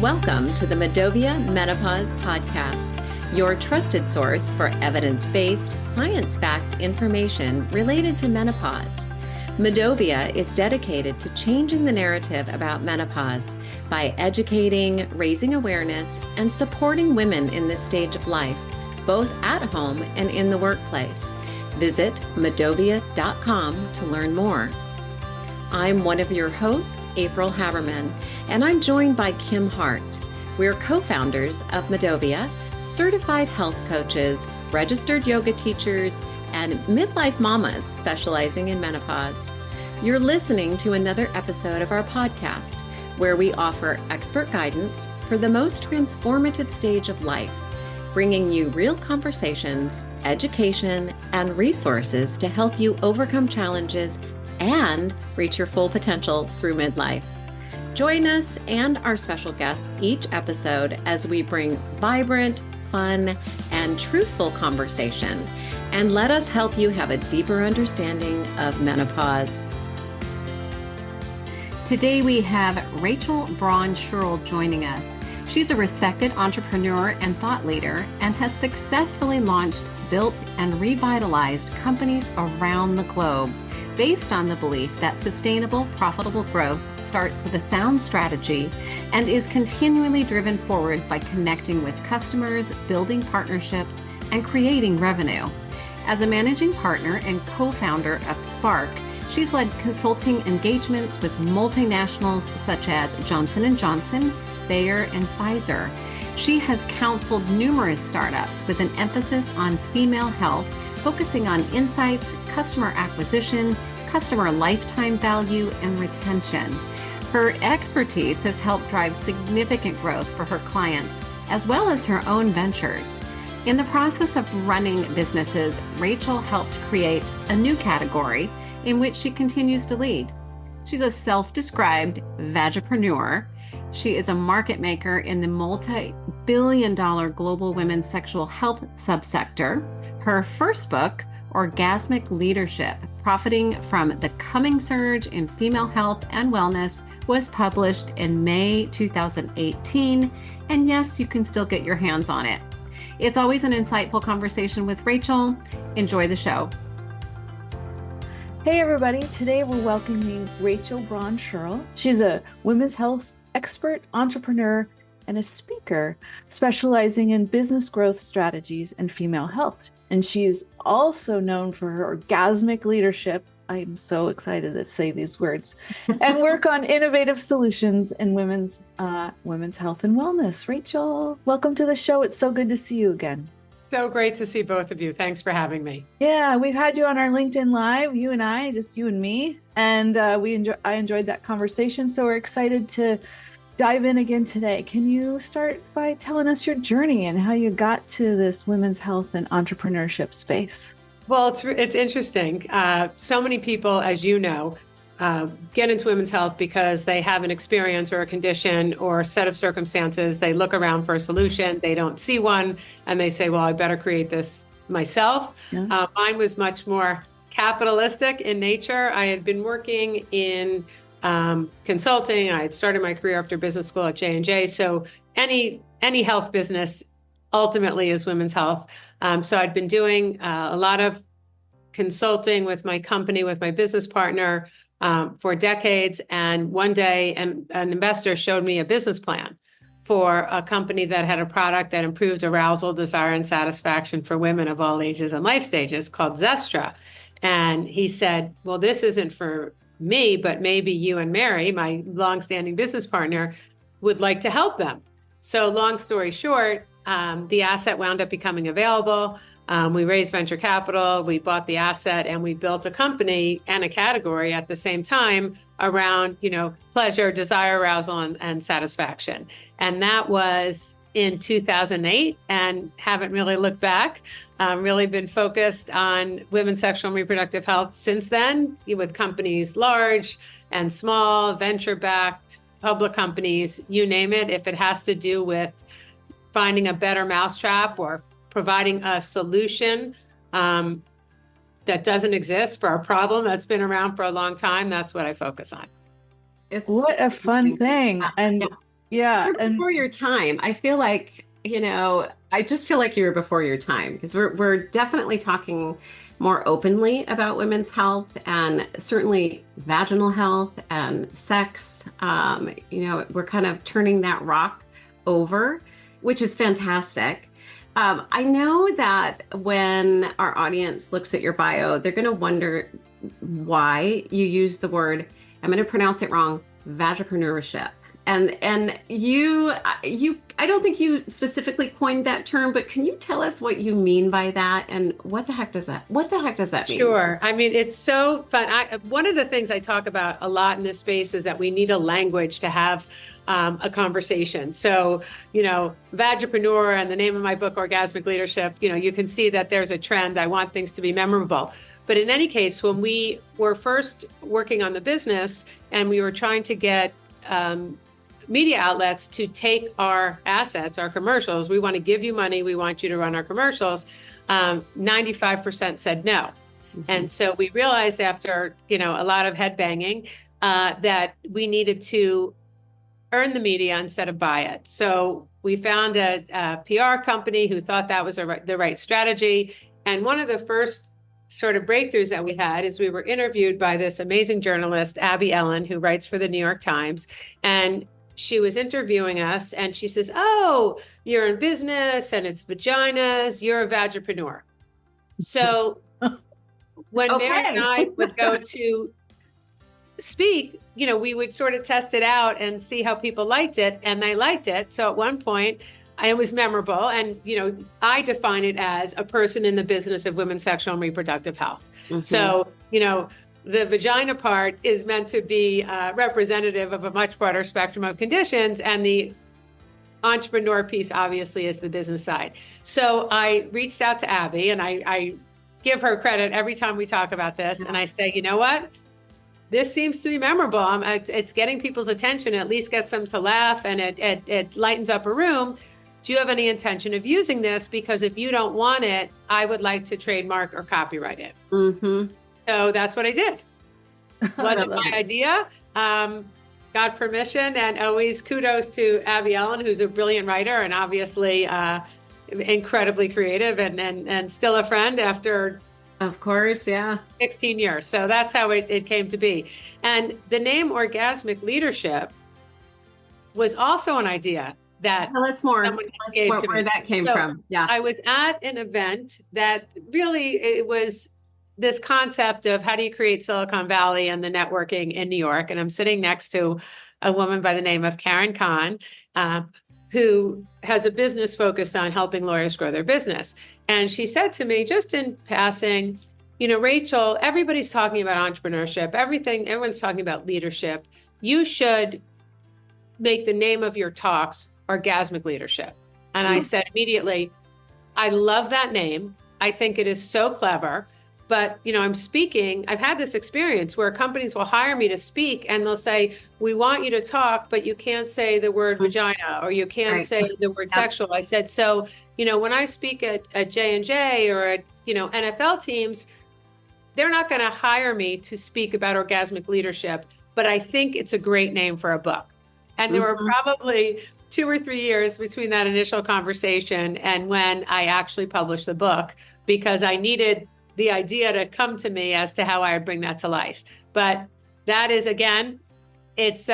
Welcome to the Medovia Menopause Podcast, your trusted source for evidence-based, science-backed information related to menopause. Medovia is dedicated to changing the narrative about menopause by educating, raising awareness, and supporting women in this stage of life, both at home and in the workplace. Visit medovia.com to learn more. I'm one of your hosts, April Haberman, and I'm joined by Kim Hart. We're co-founders of Medovia, certified health coaches, registered yoga teachers, and midlife mamas specializing in menopause. You're listening to another episode of our podcast, where we offer expert guidance for the most transformative stage of life, bringing you real conversations, education, and resources to help you overcome challenges and reach your full potential through midlife. Join us and our special guests each episode as we bring vibrant, fun, and truthful conversation, and let us help you have a deeper understanding of menopause. Today we have Rachel Braun-Scherl joining us. She's a respected entrepreneur and thought leader and has successfully launched, built, and revitalized companies around the globe, based on the belief that sustainable, profitable growth starts with a sound strategy and is continually driven forward by connecting with customers, building partnerships, and creating revenue. As a managing partner and co-founder of Spark, she's led consulting engagements with multinationals such as Johnson & Johnson, Bayer, and Pfizer. She has counseled numerous startups with an emphasis on female health, focusing on insights, customer acquisition, customer lifetime value, and retention. Her expertise has helped drive significant growth for her clients, as well as her own ventures. In the process of running businesses, Rachel helped create a new category in which she continues to lead. She's a self-described Vagipreneur. She is a market maker in the multi-billion-dollar global women's sexual health subsector. Her first book, Orgasmic Leadership, Profiting from the Coming Surge in Female Health and Wellness, was published in May 2018. And yes, you can still get your hands on it. It's always an insightful conversation with Rachel. Enjoy the show. Hey everybody, today we're welcoming Rachel Braun-Scherl. She's a women's health expert, entrepreneur, and a speaker specializing in business growth strategies and female health. And she's also known for her orgasmic leadership. I'm so excited to say these words, and work on innovative solutions in women's health and wellness. Rachel, welcome to the show. It's so good to see you again. So great to see both of you. Thanks for having me. Yeah, we've had you on our LinkedIn Live, you and I, just you and me, and I enjoyed that conversation. So we're excited to dive in again today. Can you start by telling us your journey and how you got to this women's health and entrepreneurship space? Well, it's interesting. So many people, as you know, get into women's health because they have an experience or a condition or a set of circumstances. They look around for a solution, they don't see one, and they say, well, I better create this myself. Yeah. Mine was much more capitalistic in nature. I had been working in consulting. I had started my career after business school at J&J. So any health business ultimately is women's health. So I'd been doing a lot of consulting with my company, with my business partner, for decades. And one day, an investor showed me a business plan for a company that had a product that improved arousal, desire, and satisfaction for women of all ages and life stages called Zestra. And he said, well, this isn't for me, but maybe you and Mary, my longstanding business partner, would like to help them. So long story short, the asset wound up becoming available. We raised venture capital, we bought the asset, and we built a company and a category at the same time around, pleasure, desire, arousal, and satisfaction. And that was in 2008, and haven't really looked back. Really been focused on women's sexual and reproductive health since then, with companies large and small, venture-backed, public companies, you name it. If it has to do with finding a better mousetrap or providing a solution that doesn't exist for a problem that's been around for a long time, that's what I focus on. What a fun thing. And Yeah. You're And before your time. I feel like, I just feel like you're before your time because we're definitely talking more openly about women's health and certainly vaginal health and sex. We're kind of turning that rock over, which is fantastic. I know that when our audience looks at your bio, they're going to wonder why you use the word, I'm going to pronounce it wrong, vagipreneurship. And you I don't think you specifically coined that term, but can you tell us what you mean by that and what the heck does that mean? Sure. I mean, it's so fun. One of the things I talk about a lot in this space is that we need a language to have a conversation. So, Vagipreneur and the name of my book, Orgasmic Leadership, you can see that there's a trend. I want things to be memorable. But in any case, when we were first working on the business and we were trying to get media outlets to take our assets, our commercials, we want to give you money, we want you to run our commercials, 95% said no. Mm-hmm. And so we realized after, a lot of head banging, that we needed to earn the media instead of buy it. So we found a PR company who thought that was the right strategy. And one of the first sort of breakthroughs that we had is we were interviewed by this amazing journalist, Abby Ellen, who writes for the New York Times. And she was interviewing us and she says, "Oh, you're in business and it's vaginas. You're a vagipreneur." So when Okay. Mary and I would go to speak, we would sort of test it out and see how people liked it, and they liked it. So at one point, it was memorable. And, I define it as a person in the business of women's sexual and reproductive health. Mm-hmm. So, the vagina part is meant to be representative of a much broader spectrum of conditions. And the entrepreneur piece, obviously, is the business side. So I reached out to Abby, and I give her credit every time we talk about this. Yeah. And I say, you know what? This seems to be memorable. It's getting people's attention, at least gets them to laugh, and it lightens up a room. Do you have any intention of using this? Because if you don't want it, I would like to trademark or copyright it. Mm-hmm. So that's what I did. Wasn't my idea. Got permission, and always kudos to Abby Ellen, who's a brilliant writer and obviously incredibly creative and still a friend after, of course, yeah, 16 years. So that's how it came to be. And the name Orgasmic Leadership was also an idea that— Tell us more. Where that came from. Yeah. I was at an event that really, it was this concept of how do you create Silicon Valley and the networking in New York. And I'm sitting next to a woman by the name of Karen Kahn, who has a business focused on helping lawyers grow their business. And she said to me, just in passing, Rachel, everybody's talking about entrepreneurship, everyone's talking about leadership. You should make the name of your talks Orgasmic Leadership. And I said immediately, I love that name. I think it is so clever. But, I'm speaking, I've had this experience where companies will hire me to speak and they'll say, we want you to talk, but you can't say the word vagina, or you can't say the word sexual. I said, so, when I speak at J&J or at, NFL teams, they're not going to hire me to speak about orgasmic leadership, but I think it's a great name for a book. And there were probably 2 or 3 years between that initial conversation and when I actually published the book, because I needed the idea to come to me as to how I would bring that to life. But that is, again, it's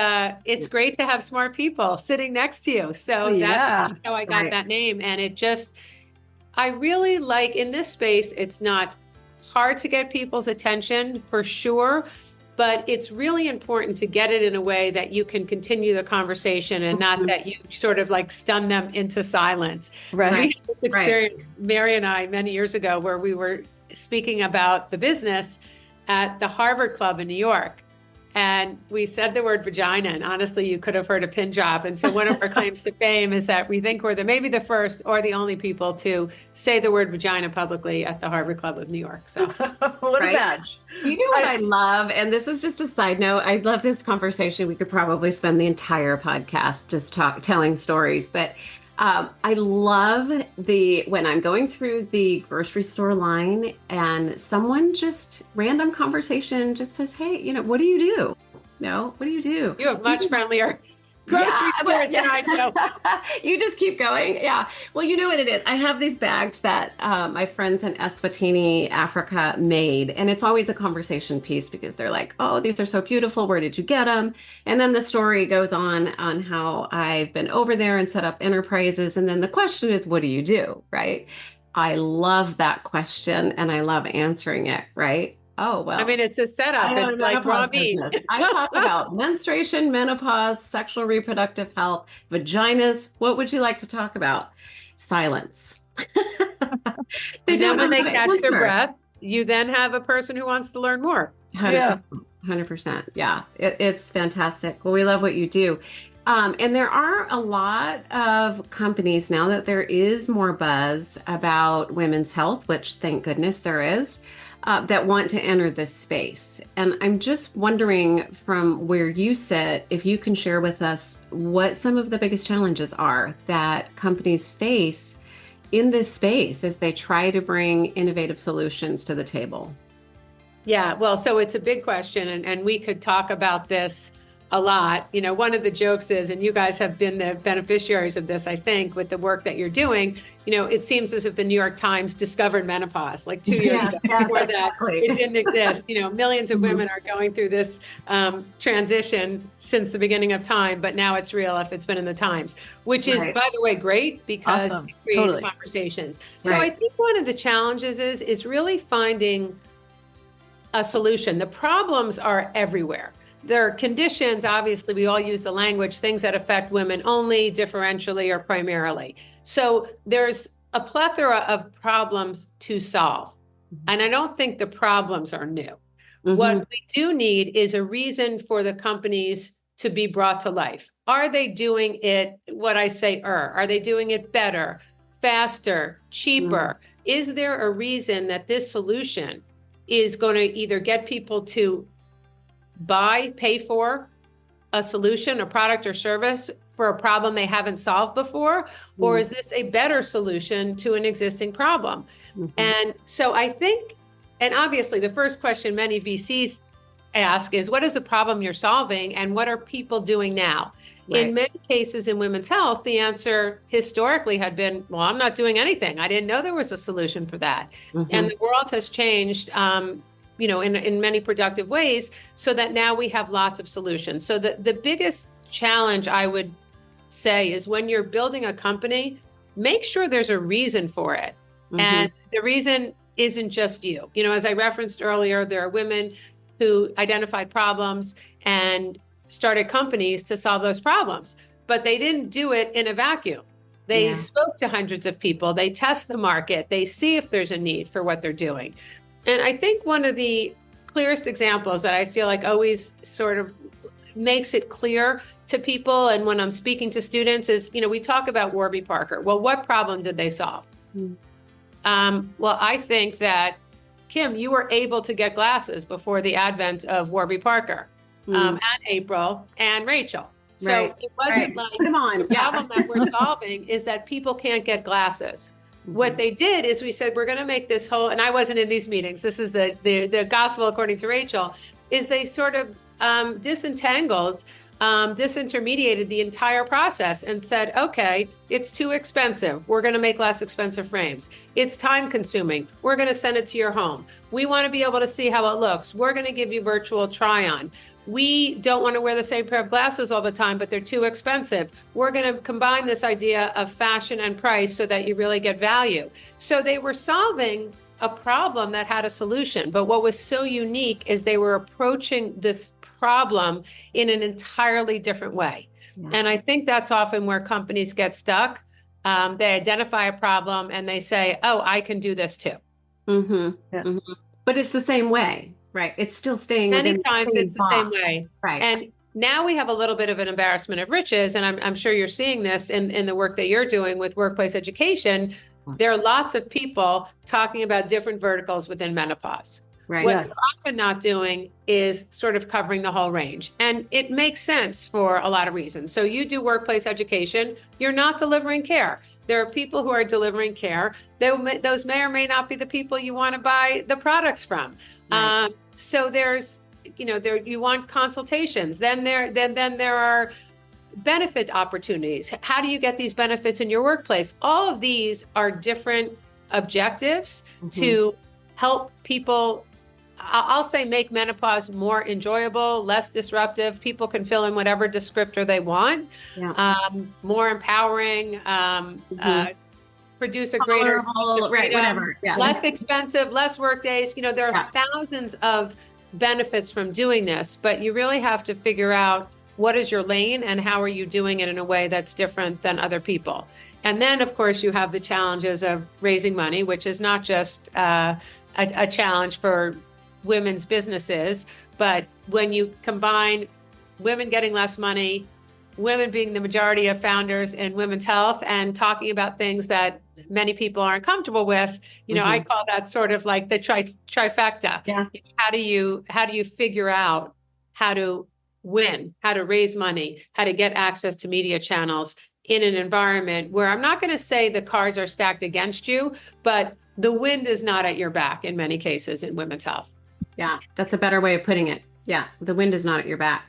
great to have smart people sitting next to you. So that's how I got that name. And I really like, in this space, it's not hard to get people's attention for sure, but it's really important to get it in a way that you can continue the conversation and not that you sort of like stun them into silence. Right. We had this experience, Mary and I, many years ago, where we were speaking about the business at the Harvard Club in New York. And we said the word vagina, and honestly, you could have heard a pin drop. And so one of our claims to fame is that we think we're maybe the first or the only people to say the word vagina publicly at the Harvard Club of New York. So what a badge. You know what I love? And this is just a side note. I love this conversation. We could probably spend the entire podcast just telling stories, but I love when I'm going through the grocery store line and someone just random conversation just says, hey, what do you do? No, what do you do? You have much friendlier grocery store tonight, Joe. You just keep going. Yeah. Well, you know what it is. I have these bags that my friends in Eswatini, Africa made. And it's always a conversation piece because they're like, oh, these are so beautiful. Where did you get them? And then the story goes on how I've been over there and set up enterprises. And then the question is, what do you do? Right. I love that question and I love answering it. Right. Oh, well. I mean, it's a setup. It's like raw meat. I talk about menstruation, menopause, sexual reproductive health, vaginas. What would you like to talk about? Silence. And then when they catch their breath, you then have a person who wants to learn more. 100%. Yeah, it's fantastic. Well, we love what you do. And there are a lot of companies now that there is more buzz about women's health, which thank goodness there is. That want to enter this space. And I'm just wondering from where you sit, if you can share with us what some of the biggest challenges are that companies face in this space as they try to bring innovative solutions to the table. Yeah, well, so it's a big question, and we could talk about this a lot. You know, one of the jokes is, and you guys have been the beneficiaries of this, I think, with the work that you're doing, you know, it seems as if the New York Times discovered menopause like 2 years ago. Before that, it didn't exist. You know, millions of women are going through this transition since the beginning of time, but now it's real if it's been in the Times, which is, by the way, great because it creates conversations. So I think one of the challenges is really finding a solution. The problems are everywhere. There are conditions, obviously, we all use the language, things that affect women only, differentially, or primarily. So there's a plethora of problems to solve. And I don't think the problems are new. What we do need is a reason for the companies to be brought to life. Are they doing it, what I say, are they doing it better, faster, cheaper? Is there a reason that this solution is going to either get people to pay for a solution, a product or service for a problem they haven't solved before? Or is this a better solution to an existing problem? And so I think, and obviously the first question many VCs ask is, what is the problem you're solving and what are people doing now? In many cases in women's health, the answer historically had been, well, I'm not doing anything. I didn't know there was a solution for that. And the world has changed you know, in many productive ways, so that now we have lots of solutions. So the biggest challenge I would say is when you're building a company, make sure there's a reason for it. And the reason isn't just you. You know, as I referenced earlier, there are women who identified problems and started companies to solve those problems, but they didn't do it in a vacuum. They spoke to hundreds of people, they test the market, they see if there's a need for what they're doing. And I think one of the clearest examples that I feel like always sort of makes it clear to people, and when I'm speaking to students, is, you know, we talk about Warby Parker. Well, what problem did they solve? Well, I think that, Kim, you were able to get glasses before the advent of Warby Parker, and April and Rachel. So it wasn't like the problem that we're solving is that people can't get glasses. What they did is we said, we're going to make this whole, and I wasn't in these meetings, this is the gospel according to Rachel, is they sort of disintermediated the entire process and said, okay, it's too expensive. We're going to make less expensive frames. It's time consuming. We're going to send it to your home. We want to be able to see how it looks. We're going to give you virtual try on. We don't want to wear the same pair of glasses all the time, but they're too expensive. We're going to combine this idea of fashion and price so that you really get value. So they were solving a problem that had a solution. But what was so unique is they were approaching this problem in an entirely different way. And I think that's often where companies get stuck. They identify a problem and they say, oh, I can do this too. But it's the same way, right? It's still staying many times it's the same way. And now we have a little bit of an embarrassment of riches. And I'm sure you're seeing this in the work that you're doing with workplace education. There are lots of people talking about different verticals within menopause. What they're often not doing is sort of covering the whole range. And it makes sense for a lot of reasons. So you do workplace education, you're not delivering care. There are people who are delivering care. Those may or may not be the people you want to buy the products from. So there's, you know, you want consultations. Then there are benefit opportunities. How do you get these benefits in your workplace? All of these are different objectives to help people, I'll say, make menopause more enjoyable, less disruptive. People can fill in whatever descriptor they want. More empowering, produce a greater, right, whatever. Less expensive, less work days. There are thousands of benefits from doing this, but you really have to figure out what is your lane and how are you doing it in a way that's different than other people. And then, of course, you have the challenges of raising money, which is not just a challenge for women's businesses, but when you combine women getting less money, women being the majority of founders in women's health, and talking about things that many people aren't comfortable with, I call that sort of like the trifecta. How do you figure out how to win, how to raise money, how to get access to media channels in an environment where I'm not going to say the cards are stacked against you, but the wind is not at your back in many cases in women's health. Yeah, that's a better way of putting it. Yeah, the wind is not at your back.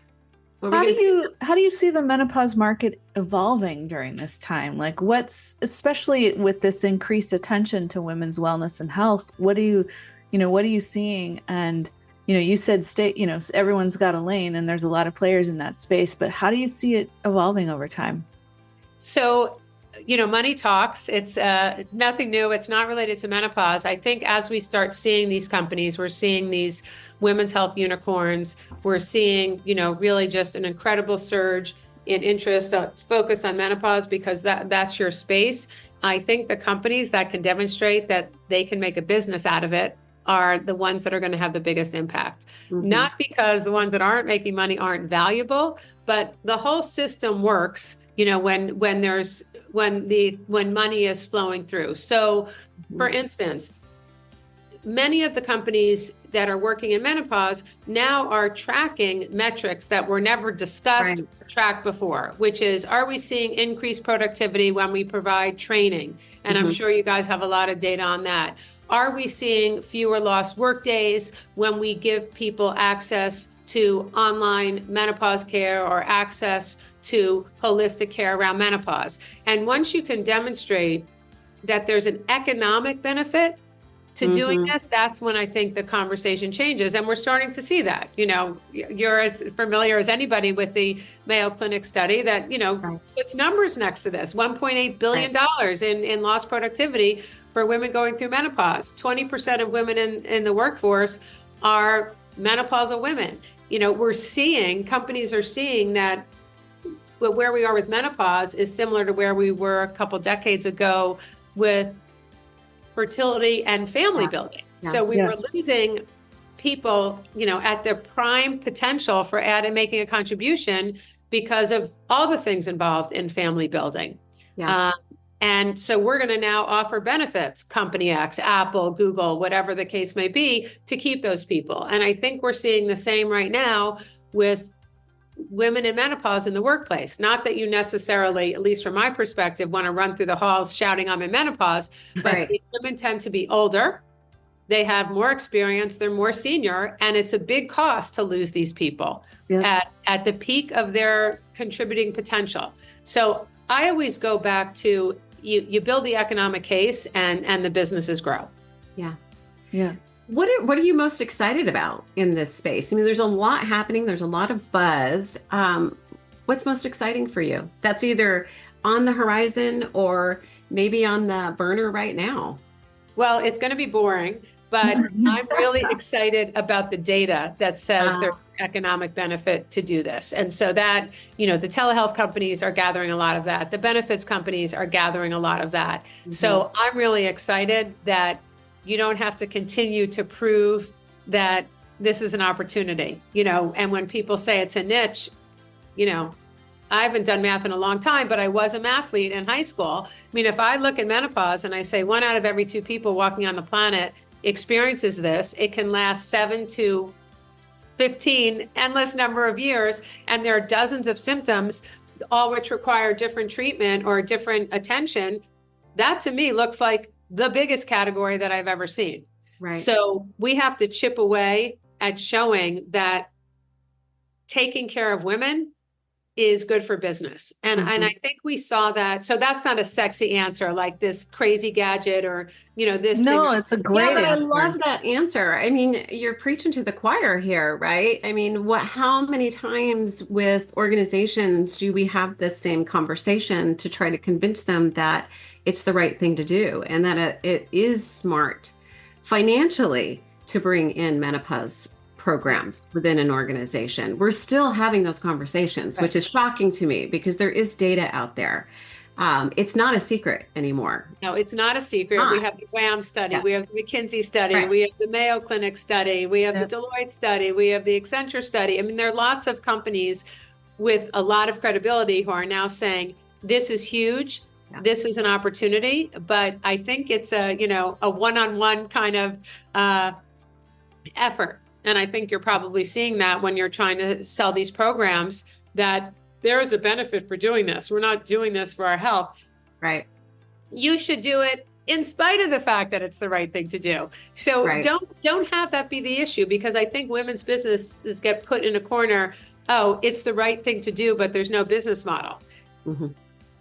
How do you see the menopause market evolving during this time? Like, especially with this increased attention to women's wellness and health, what are you seeing? And, you said everyone's got a lane and there's a lot of players in that space, but how do you see it evolving over time? So, money talks. It's nothing new. It's not related to menopause. I think as we start seeing these companies, we're seeing these women's health unicorns. We're seeing, really just an incredible surge in interest, focus on menopause, because that's your space. I think the companies that can demonstrate that they can make a business out of it are the ones that are going to have the biggest impact. Not because the ones that aren't making money aren't valuable, but the whole system works, when money is flowing through. So, for instance, many of the companies that are working in menopause now are tracking metrics that were never discussed or tracked before, which is, are we seeing increased productivity when we provide training? And I'm sure you guys have a lot of data on that. Are we seeing fewer lost work days when we give people access to online menopause care or access to holistic care around menopause? And once you can demonstrate that there's an economic benefit to doing this, that's when I think the conversation changes. And we're starting to see that. You're as familiar as anybody with the Mayo Clinic study that, puts numbers next to this. $1.8 billion in lost productivity for women going through menopause. 20% of women in the workforce are menopausal women. Companies are seeing that where we are with menopause is similar to where we were a couple decades ago with fertility and family building. So we were losing people, at their prime potential for making a contribution because of all the things involved in family building. And so we're going to now offer benefits, Company X, Apple, Google, whatever the case may be, to keep those people. And I think we're seeing the same right now with women in menopause in the workplace. Not that you necessarily, at least from my perspective, want to run through the halls shouting I'm in menopause, but women tend to be older. They have more experience. They're more senior. And it's a big cost to lose these people at the peak of their contributing potential. So I always go back to you build the economic case and the businesses grow. What are you most excited about in this space? I mean, there's a lot happening. There's a lot of buzz. What's most exciting for you? That's either on the horizon or maybe on the burner right now. Well, it's going to be boring, but I'm really excited about the data that says there's economic benefit to do this. And so that, the telehealth companies are gathering a lot of that. The benefits companies are gathering a lot of that. So I'm really excited that you don't have to continue to prove that this is an opportunity, and when people say it's a niche, I haven't done math in a long time, but I was a mathlete in high school. I mean, if I look at menopause and I say 1 out of every 2 people walking on the planet experiences this, it can last 7 to 15, endless number of years. And there are dozens of symptoms, all which require different treatment or different attention. That to me looks like the biggest category that I've ever seen. So we have to chip away at showing that taking care of women is good for business. And I think we saw that. So that's not a sexy answer, like this crazy gadget or, this No, thing. it's a great but answer. I love that answer. I mean, you're preaching to the choir here, right? I mean, how many times with organizations do we have this same conversation to try to convince them that it's the right thing to do and that it is smart financially to bring in menopause programs within an organization? We're still having those conversations, which is shocking to me because there is data out there. It's not a secret anymore. No, it's not a secret. We have the WHAM study, we have the McKinsey study, we have the Mayo Clinic study, we have the Deloitte study, we have the Accenture study. I mean, there are lots of companies with a lot of credibility who are now saying, this is huge. This is an opportunity, but I think it's a one-on-one kind of effort. And I think you're probably seeing that when you're trying to sell these programs, that there is a benefit for doing this. We're not doing this for our health. Right. You should do it in spite of the fact that it's the right thing to do. So don't have that be the issue, because I think women's businesses get put in a corner. Oh, it's the right thing to do, but there's no business model.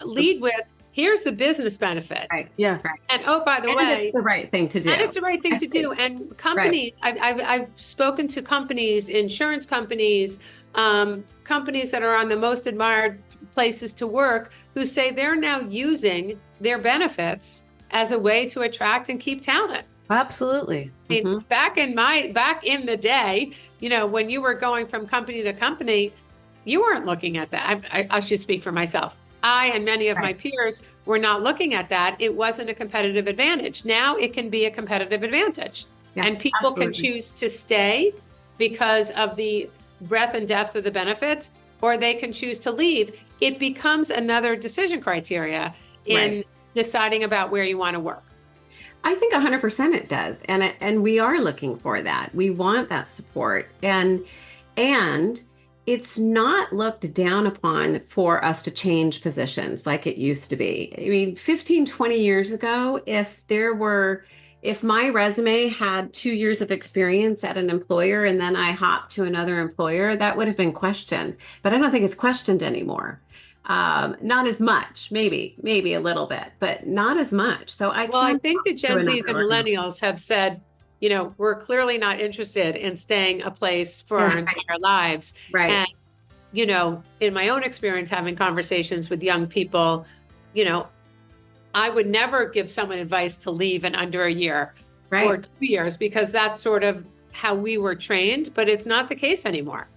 Lead with, here's the business benefit. Right. Yeah. Right. And oh, by the way, it's the right thing to do. And it's the right thing to do. And companies, I've spoken to companies, insurance companies, companies that are on the most admired places to work, who say they're now using their benefits as a way to attract and keep talent. Absolutely. I mean, back in the day, when you were going from company to company, you weren't looking at that. I should speak for myself. I and many of my peers were not looking at that. It wasn't a competitive advantage. Now it can be a competitive advantage. And people can choose to stay because of the breadth and depth of the benefits, or they can choose to leave. It becomes another decision criteria in deciding about where you want to work. I think 100% it does. And we are looking for that. We want that support. And it's not looked down upon for us to change positions like it used to be. I mean, 15, 20 years ago, if my resume had 2 years of experience at an employer and then I hopped to another employer, that would have been questioned. But I don't think it's questioned anymore. Not as much, maybe a little bit, but not as much. So I think the Gen Zs and millennials have said, we're clearly not interested in staying a place for our entire lives. Right. And, in my own experience, having conversations with young people, I would never give someone advice to leave in under a year or 2 years, because that's sort of how we were trained, but it's not the case anymore.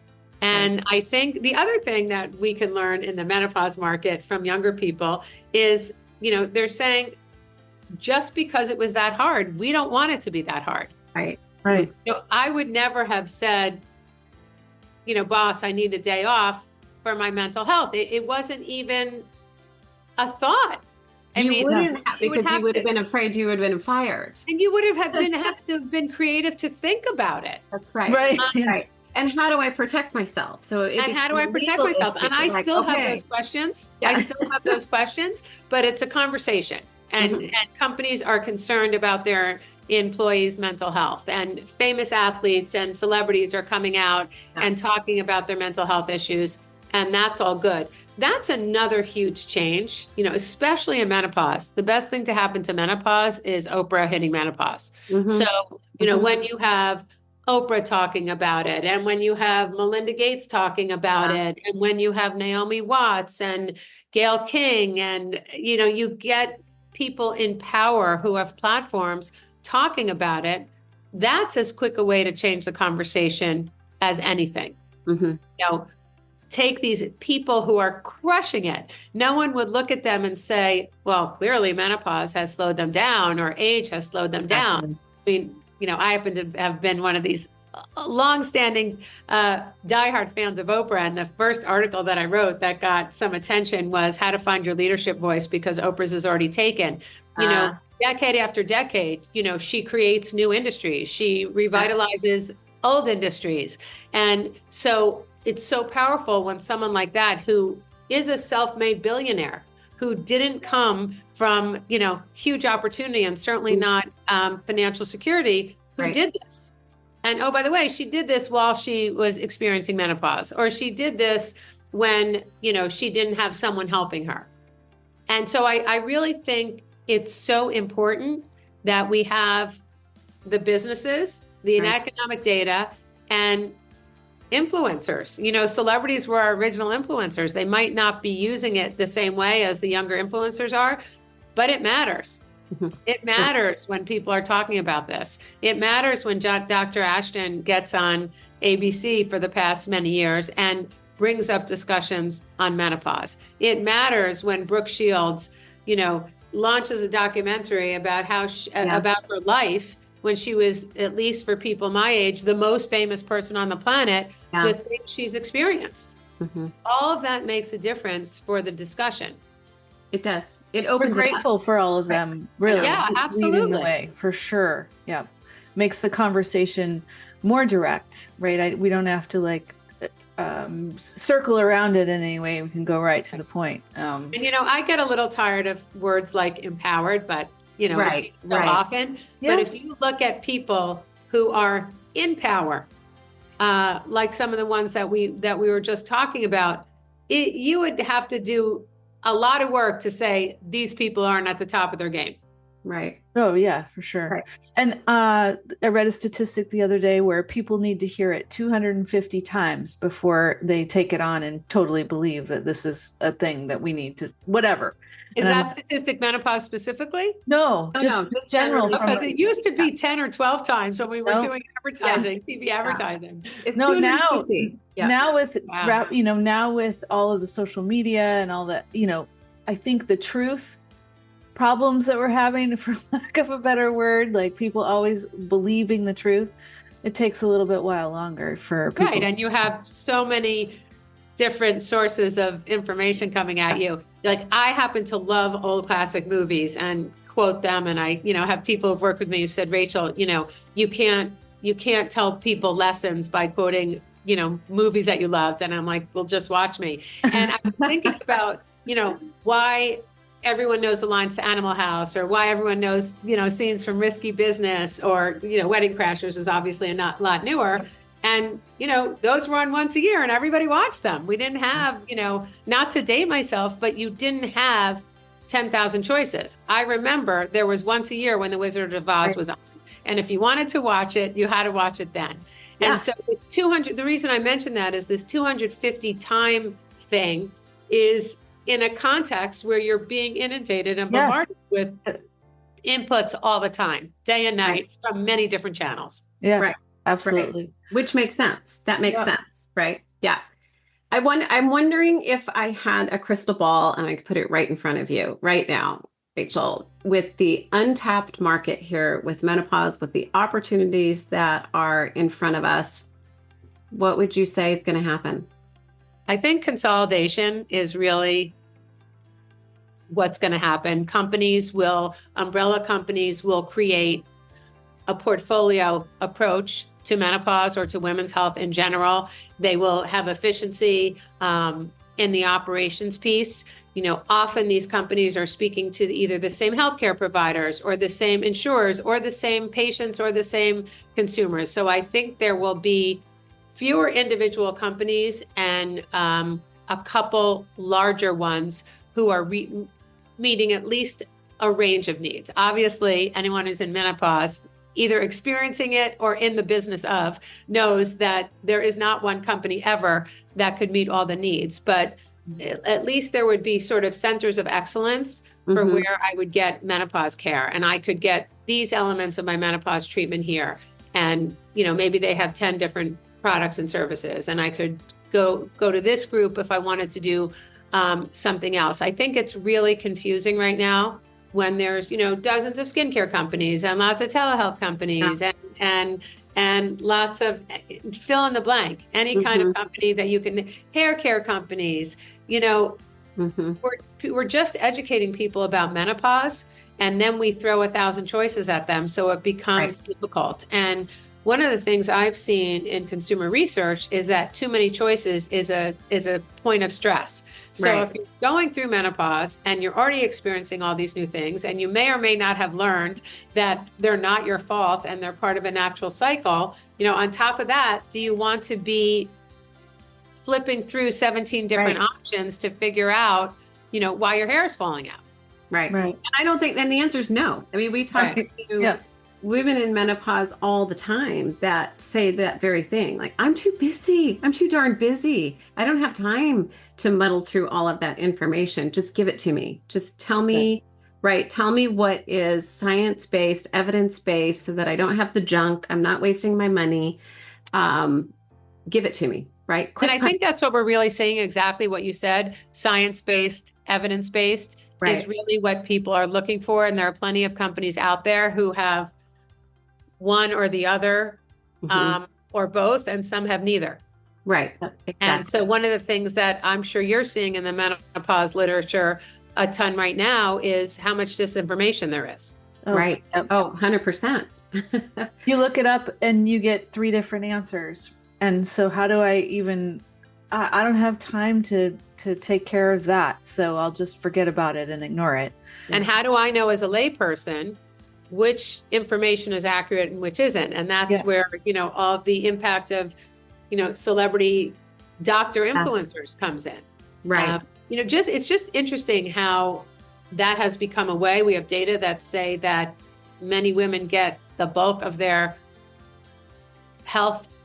And I think the other thing that we can learn in the menopause market from younger people is, they're saying, just because it was that hard, we don't want it to be that hard. Right. I would never have said, boss, I need a day off for my mental health. It wasn't even a thought. You wouldn't have, because you would have been afraid you would have been fired. And you would have to have been creative to think about it. That's right. Right. And how do I protect myself? How do I protect myself? And I still have those questions. Yeah. I still have those questions, but it's a conversation. And companies are concerned about their employees' mental health, and famous athletes and celebrities are coming out and talking about their mental health issues. And that's all good. That's another huge change, especially in menopause. The best thing to happen to menopause is Oprah hitting menopause. So, when you have Oprah talking about it, and when you have Melinda Gates talking about it, and when you have Naomi Watts and Gayle King, and, you get people in power who have platforms talking about it, that's as quick a way to change the conversation as anything. Take these people who are crushing it. No one would look at them and say, well, clearly menopause has slowed them down, or age has slowed them down. I mean, I happen to have been one of these longstanding diehard fans of Oprah. And the first article that I wrote that got some attention was How to Find Your Leadership Voice, because Oprah's is already taken. Decade after decade, she creates new industries. She revitalizes old industries. And so it's so powerful when someone like that, who is a self-made billionaire, who didn't come from, huge opportunity and certainly not financial security, who did this. And oh, by the way, she did this while she was experiencing menopause, or she did this when, she didn't have someone helping her. And so I really think it's so important that we have the businesses, the economic data, and influencers. Celebrities were our original influencers. They might not be using it the same way as the younger influencers are, but it matters. It matters when people are talking about this. It matters when Dr. Ashton gets on ABC for the past many years and brings up discussions on menopause. It matters when Brooke Shields, launches a documentary about how about her life when she was, at least for people my age, the most famous person on the planet, the things she's experienced. All of that makes a difference for the discussion. It does. It opens. We're grateful for all of them, really. Yeah, absolutely. Leading the way, for sure. Yeah. Makes the conversation more direct, right? We don't have to circle around it in any way. We can go right to the point. And I get a little tired of words like empowered, but it's so often. Yeah. But if you look at people who are in power, like some of the ones that we were just talking about, you would have to do a lot of work to say these people aren't at the top of their game. Right. Oh yeah, for sure. Right. And I read a statistic the other day where people need to hear it 250 times before they take it on and totally believe that this is a thing that we need to, whatever. Is that statistic menopause specifically? No, just general. Because it used to be 10 or 12 times when we were doing advertising, TV advertising. It's now with, now with all of the social media and all that, I think the truth problems that we're having, for lack of a better word, like people always believing the truth, it takes a little bit while longer for people. Right. And you have so many different sources of information coming at you. Like, I happen to love old classic movies and quote them. And I, have people who've worked with me who said, Rachel, you can't tell people lessons by quoting, movies that you loved. And I'm like, well, just watch me. And I'm thinking about, why everyone knows the lines to Animal House, or why everyone knows, scenes from Risky Business, or, Wedding Crashers is obviously a lot newer. And, those run once a year and everybody watched them. We didn't have, not to date myself, but you didn't have 10,000 choices. I remember there was once a year when The Wizard of Oz was on. And if you wanted to watch it, you had to watch it then. Yeah. And so this 200, the reason I mentioned that is this 250 time thing is in a context where you're being inundated and bombarded with inputs all the time, day and night, from many different channels. Yeah, right. Absolutely. Right. Which makes sense. That makes sense, right? Yeah. I'm wondering if I had a crystal ball and I could put it right in front of you right now, Rachel, with the untapped market here with menopause, with the opportunities that are in front of us, what would you say is going to happen? I think consolidation is really what's going to happen. Umbrella companies will create a portfolio approach to menopause or to women's health in general. They will have efficiency in the operations piece. Often these companies are speaking to either the same healthcare providers or the same insurers or the same patients or the same consumers. So I think there will be fewer individual companies and a couple larger ones who are meeting at least a range of needs. Obviously, anyone who's in menopause, either experiencing it or in the business of, knows that there is not one company ever that could meet all the needs. But at least there would be sort of centers of excellence for where I would get menopause care, and I could get these elements of my menopause treatment here. And, maybe they have 10 different products and services, and I could go to this group if I wanted to do something else. I think it's really confusing right now when there's, dozens of skincare companies and lots of telehealth companies and lots of fill in the blank, any kind of company that you can, hair care companies, we're just educating people about menopause, and then we throw 1,000 choices at them. So it becomes difficult. And one of the things I've seen in consumer research is that too many choices is a point of stress. So if you're going through menopause and you're already experiencing all these new things, and you may or may not have learned that they're not your fault and they're part of a natural cycle, on top of that, do you want to be flipping through 17 different options to figure out, why your hair is falling out. Right. Right. And I don't think, and the answer is no. I mean, we talk to women in menopause all the time that say that very thing. Like, I'm too busy. I'm too darn busy. I don't have time to muddle through all of that information. Just give it to me. Just tell me, tell me what is science-based, evidence-based, so that I don't have the junk. I'm not wasting my money. Give it to me, right? And I think that's what we're really saying, exactly what you said. Science-based, evidence-based is really what people are looking for. And there are plenty of companies out there who have one or the other, or both, and some have neither. Right. Exactly. And so one of the things that I'm sure you're seeing in the menopause literature a ton right now is how much disinformation there is. Right. Oh, 100%. You look it up and you get 3 different answers. And so how do I even, I don't have time to take care of that. So I'll just forget about it and ignore it. And how do I know as a layperson which information is accurate and which isn't? And that's where, all the impact of, celebrity doctor influencers comes in. Right. It's just interesting how that has become a way. We have data that say that many women get the bulk of their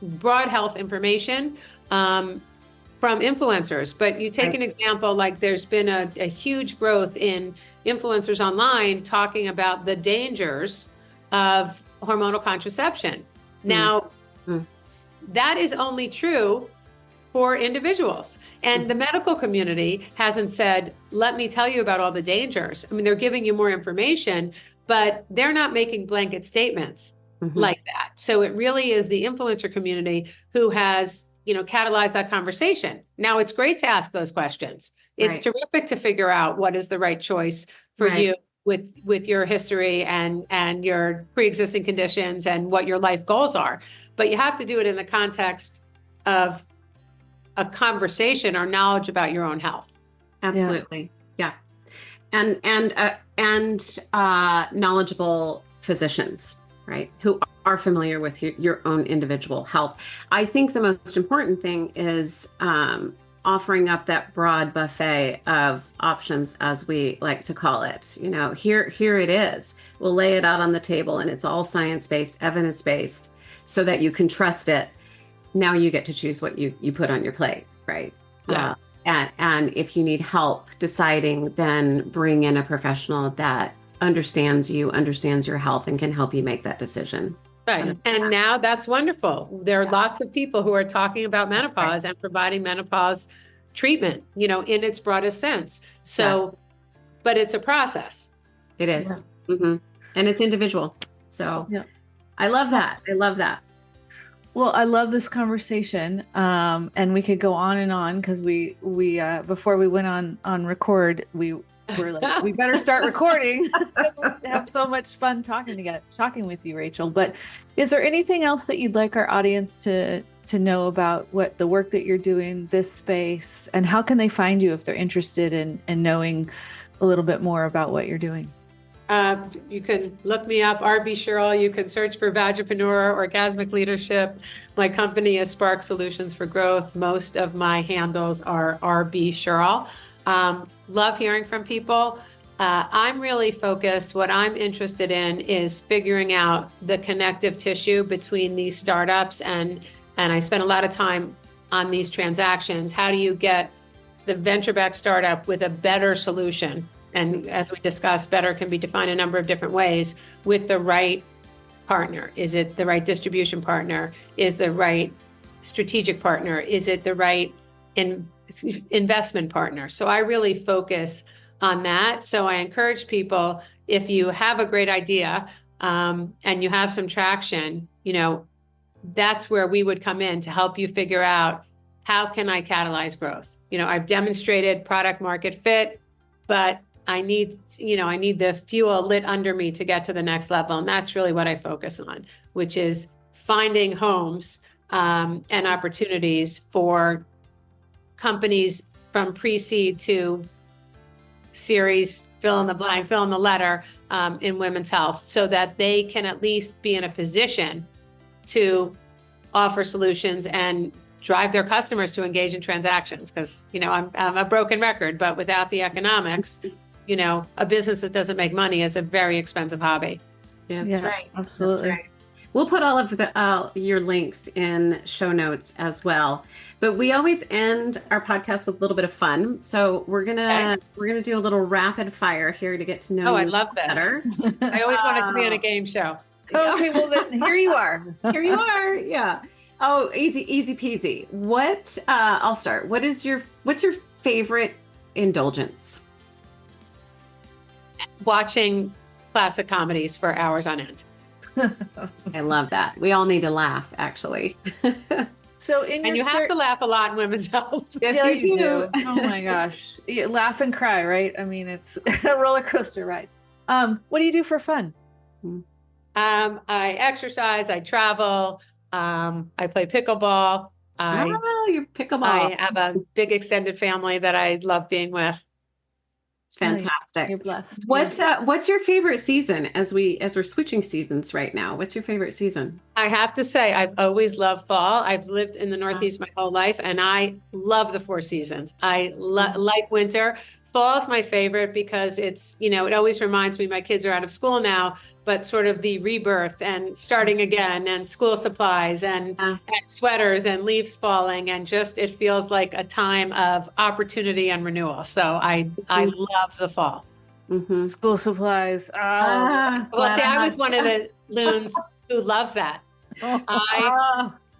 broad health information from influencers. But you take an example, like there's been a huge growth in influencers online talking about the dangers of hormonal contraception. Now, that is only true for individuals. And the medical community hasn't said, let me tell you about all the dangers. I mean, they're giving you more information, but they're not making blanket statements like that. So it really is the influencer community who has, catalyzed that conversation. Now, it's great to ask those questions. It's terrific to figure out what is the right choice for you with your history and your pre-existing conditions and what your life goals are. But you have to do it in the context of a conversation or knowledge about your own health. Absolutely. Yeah. And knowledgeable physicians, right, who are familiar with your own individual health. I think the most important thing is offering up that broad buffet of options, as we like to call it. Here it is. We'll lay it out on the table, and it's all science-based, evidence-based, so that you can trust it. Now you get to choose what you put on your plate, right? Yeah. And if you need help deciding, then bring in a professional that understands you, understands your health, and can help you make that decision. Right. And now that's wonderful. There are lots of people who are talking about menopause and providing menopause treatment, in its broadest sense. So, but it's a process. It is. And it's individual. So I love that. Well, I love this conversation. And we could go on and on, because we before we went on record, we were like, we better start recording because we have so much fun talking with you, Rachel. But is there anything else that you'd like our audience to know about what the work that you're doing, this space, and how can they find you if they're interested in knowing a little bit more about what you're doing? You can look me up, Warby Scherl. You can search for Vagipreneur, Orgasmic Leadership. My company is Spark Solutions for Growth. Most of my handles are Warby Scherl. Love hearing from people. I'm really focused. What I'm interested in is figuring out the connective tissue between these startups, and I spend a lot of time on these transactions. How do you get the venture-backed startup with a better solution? And as we discussed, better can be defined a number of different ways, with the right partner. Is it the right distribution partner? Is the right strategic partner? Is it the right investment partner? So I really focus on that. So I encourage people, if you have a great idea and you have some traction, that's where we would come in to help you figure out, how can I catalyze growth? I've demonstrated product market fit, but I need the fuel lit under me to get to the next level. And that's really what I focus on, which is finding homes and opportunities for companies from pre-seed to series, fill in the blank, fill in the letter, in women's health, so that they can at least be in a position to offer solutions and drive their customers to engage in transactions. Because, I'm a broken record, but without the economics, a business that doesn't make money is a very expensive hobby. Yeah, that's right. Absolutely. That's right. We'll put all of your links in show notes as well. But we always end our podcast with a little bit of fun. So we're gonna do a little rapid fire here to get to know you I love this. better. I always wanted to be on a game show. Okay, well then here you are. Here you are. Yeah. Oh, easy peasy. I'll start. What's your favorite indulgence? Watching classic comedies for hours on end. I love that. We all need to laugh, actually. So you have to laugh a lot in women's health. Yes, you do. Oh my gosh. You laugh and cry, right? I mean, it's a roller coaster ride. What do you do for fun? I exercise, I travel, I play pickleball. You're pickleball. I have a big extended family that I love being with. It's fantastic. You're blessed. What's your favorite season as we're switching seasons right now? What's your favorite season? I have to say, I've always loved fall. I've lived in the Northeast my whole life, and I love the 4 seasons. I like winter. Fall is my favorite because it's, it always reminds me my kids are out of school now, but sort of the rebirth and starting again and school supplies and sweaters and leaves falling, and just it feels like a time of opportunity and renewal. So I love the fall. Mm-hmm. School supplies. I was one of the loons who love that.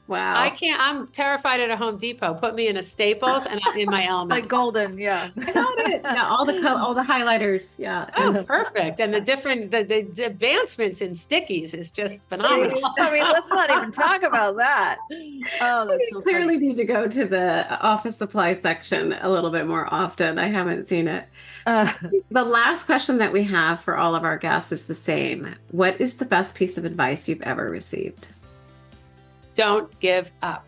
Wow. I'm terrified at a Home Depot. Put me in a Staples and I'm in my element. Like golden, yeah. I got it. Yeah, all the highlighters. Yeah. Oh, perfect. And the advancements in stickies is just phenomenal. I mean, let's not even talk about that. Oh, that's so clearly funny. need to go to the office supply section a little bit more often. I haven't seen it. The last question that we have for all of our guests is the same. What is the best piece of advice you've ever received? Don't give up.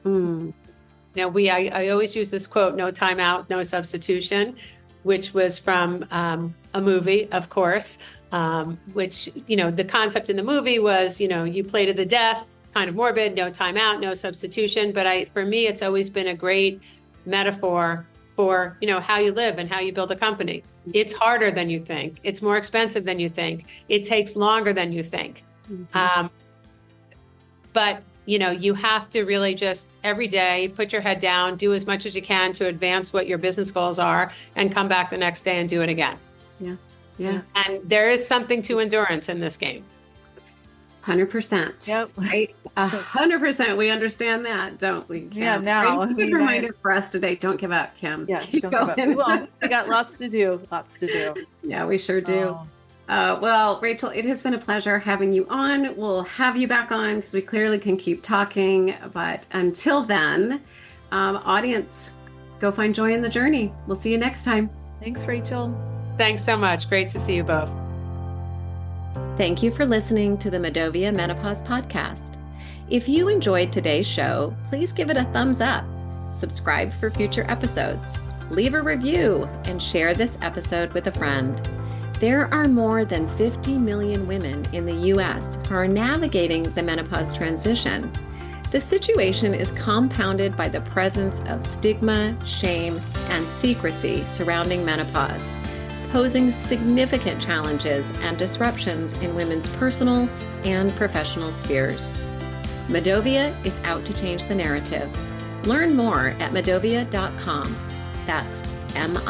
I always use this quote, no time out, no substitution, which was from a movie, of course, which, the concept in the movie was, you play to the death, kind of morbid, no time out, no substitution. But for me, it's always been a great metaphor for, how you live and how you build a company. It's harder than you think. It's more expensive than you think. It takes longer than you think. But you have to really just every day put your head down, do as much as you can to advance what your business goals are, and come back the next day and do it again. Yeah. And there is something to endurance in this game. 100%. Yep. Right. 100%. We understand that, don't we, Kim? Yeah, now. Good reminder for us today. Don't give up, Kim. Yeah, Keep don't going. give up. We won't. We got lots to do. Yeah, we sure do. Well, Rachel, it has been a pleasure having you on. We'll have you back on because we clearly can keep talking. But until then, audience, go find joy in the journey. We'll see you next time. Thanks, Rachel. Thanks so much. Great to see you both. Thank you for listening to the Medovia Menopause Podcast. If you enjoyed today's show, please give it a thumbs up, subscribe for future episodes, leave a review, and share this episode with a friend. There are more than 50 million women in the U.S. who are navigating the menopause transition. The situation is compounded by the presence of stigma, shame, and secrecy surrounding menopause, posing significant challenges and disruptions in women's personal and professional spheres. Medovia is out to change the narrative. Learn more at medovia.com. That's MIDOVIA.com.